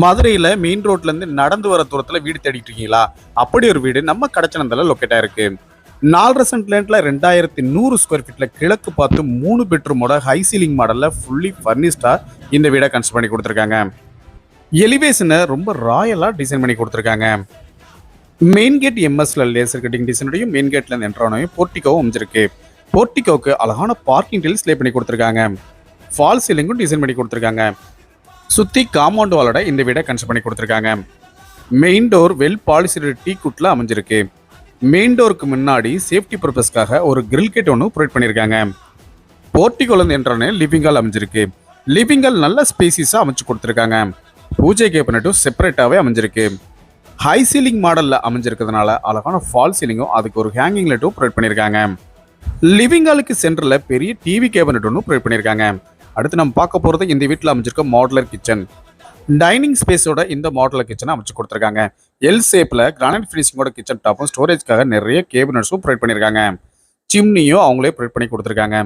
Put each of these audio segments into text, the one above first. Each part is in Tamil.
மதுரையில மெயின் ரோட்ல இருந்து நடந்து வர தூரத்துல வீடு தேடிட்டு இருக்கீங்களா? அப்படி ஒரு வீடு நம்ம கடச்சனந்தல லொக்கேட் ஆயிருக்கு. 4.5 சென்ட் லேண்ட்ல 2100 ஸ்கொயர் ஃபீட்ல கிழக்கு பார்த்து 3 பெட்ரூமோட ஹை சீலிங் மாடல்ல ஃபுல்லி ஃபர்னிஷ்டா இந்த வீடை கன்ஸ்ட்ரக்ட் பண்ணி கொடுத்துருக்காங்க. எலிவேஷனை ரொம்ப ராயலா டிசைன் பண்ணி கொடுத்துருக்காங்க. மெயின் கேட் எம்எஸ்ல லேசர் கட்டிங் டிசைனோடையும் மெயின் கேட்ல இருந்து என்ட்ரானையும் போர்ட்டிகோவும் அமைஞ்சிருக்கு. போர்ட்டிகோக்கு அழகான பார்க்கிங் டைல்ஸ் லே பண்ணி கொடுத்துருக்காங்க. ஃபால் சீலிங்கும் டிசைன் பண்ணி கொடுத்துருக்காங்க. சுத்தி காம்பவுண்ட் வாலோட இந்த வீடை கன்ஸ்ட்ரக்ட் பண்ணி கொடுத்துருக்காங்க. மெயின் டோர் வெல் பாலிசிடு டீ குட்ல அமைஞ்சிருக்கு. மெயின் டோருக்கு முன்னாடி சேஃப்டி பர்பஸ்க்காக ஒரு கிரில் கேட் ஒன்று ப்ரொவைட் பண்ணியிருக்காங்க. போர்ட்டிகோலேருந்து என்ட்ரானே லிவிங் ஹால் அமைஞ்சிருக்கு. லிவிங் ஹால் நல்ல ஸ்பேசிஸாக அமைச்சு கொடுத்துருக்காங்க. பூஜை கேபினட்டும் செப்பரேட்டாகவே அமைஞ்சிருக்கு. ஹை சீலிங் மாடலில் அமைஞ்சிருக்கிறதுனால அழகான ஃபால் சீலிங்கும் அதுக்கு ஒரு ஹேங்கிங் லைட்டும் ப்ரொவைட் பண்ணியிருக்காங்க. லிவிங் ஹாலுக்கு சென்டரில் பெரிய டிவி கேபினட் ஒன்று ப்ரொவைட் பண்ணியிருக்காங்க. அடுத்து நம்ம பார்க்க போகிறது இந்த வீட்டில் அமைஞ்சிருக்க மாடுலர் கிச்சன். டைனிங் ஸ்பேஸோட இந்த மாடுலர் கிச்சனை அமைச்சு கொடுத்துருக்காங்க. எல் ஷேப்பில் கிரானைட் ஃபினிஷிங்கோட கிச்சன் டாப்பும் ஸ்டோரேஜ்க்காக நிறைய கேபினட்ஸும் ப்ரொவைட் பண்ணியிருக்காங்க. சிம்னியும் அவங்களே ப்ரொவைட் பண்ணி கொடுத்துருக்காங்க.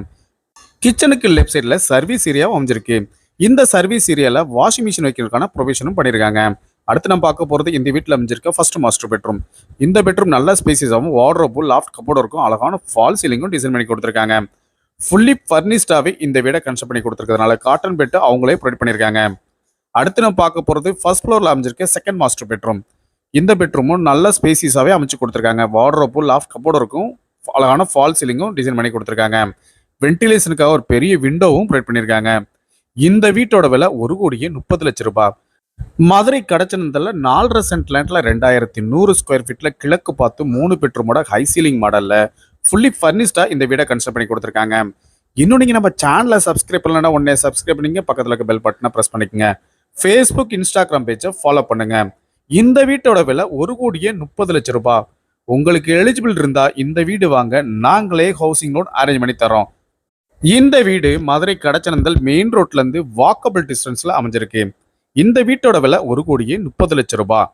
கிச்சனுக்கு லெஃப்ட் சைடில் சர்வீஸ் ஏரியாவும் அமைஞ்சிருக்கு. இந்த சர்வீஸ் ஏரியாவில் வாஷிங் மிஷின் வைக்கிறதுக்கான ப்ரொவிஷனும் பண்ணியிருக்காங்க. அடுத்து நம்ம பார்க்க போகிறது இந்த வீட்டில் அமைஞ்சிருக்க ஃபர்ஸ்ட் மாஸ்டர் பெட்ரூம். இந்த பெட்ரூம் நல்ல ஸ்பேசிஸாகவும் வார்ட்ரோபும் லாஃப்ட் கப்போர்டும் இருக்கும். அழகான ஃபால் சீலிங்கும் டிசைன் பண்ணி கொடுத்துருக்காங்க. ஃபுல்லி ஃபர்னிஷ்டாகவே இந்த வீடை கன்ஸ்ட்ரக்ட் பண்ணி கொடுத்துருக்கிறதுனால காட்டன் பெட்டு அவங்களே ப்ரொவைட் பண்ணியிருக்காங்க. அடுத்து நம்ம பார்க்க போகிறது ஃபர்ஸ்ட் ஃப்ளோரில் அமைஞ்சிருக்க செகண்ட் மாஸ்டர் பெட்ரூம். இந்த பெட்ரூமும் நல்ல ஸ்பேசிஸாகவே அமைச்சு கொடுத்துருக்காங்க. வார்ட்ரோபும் லாஃப்ட் கப்போர்டும் இருக்கும். அழகான ஃபால் சீலிங்கும் டிசைன் பண்ணி கொடுத்துருக்காங்க. வென்டிலேஷனுக்காக ஒரு பெரிய விண்டோவும் ப்ரொவைட் பண்ணியிருக்காங்க. இந்த வீட்டோட விலை 1,30,00,000 ரூபாய். மதுரை கடச்சனந்தல 4.5 சென்ட் லேண்ட்ல 2100 ஸ்கொயர் ஃபீட்ல கிழக்கு பார்த்து 3 பெட்ரூமோட ஹை சீலிங் மாடல்ல ஃபுல்லி ஃபர்னிஷ்டா இந்த வீடை கன்ஸ்ட்ரக்ட் பண்ணி கொடுத்துருக்காங்க. இன்னும் நீங்க நம்ம சேனலை சப்ஸ்கிரைப் பண்ணலன்னா உடனே சப்ஸ்கிரைப் பண்ணிங்க, பக்கத்துல இருக்க பெல் பட்டனை பிரஸ் பண்ணிக்கங்க. ஃபேஸ்புக் இன்ஸ்டாகிராம் பேஜை ஃபாலோ பண்ணுங்க. இந்த வீட்டோட விலை 1,30,00,000 ரூபாய். உங்களுக்கு எலிஜிபிள் இருந்தா இந்த வீடு வாங்க, நாங்களே ஹவுசிங் லோன் அரேஞ்ச் பண்ணி தரோம். இந்த வீடு மதுரை கடச்சனந்தல் மெயின் ரோட்ல இருந்து வாக்கபிள் டிஸ்டன்ஸ்ல அமைஞ்சிருக்கு. இந்த வீட்டோட விலை 1,30,00,000 ரூபாய்.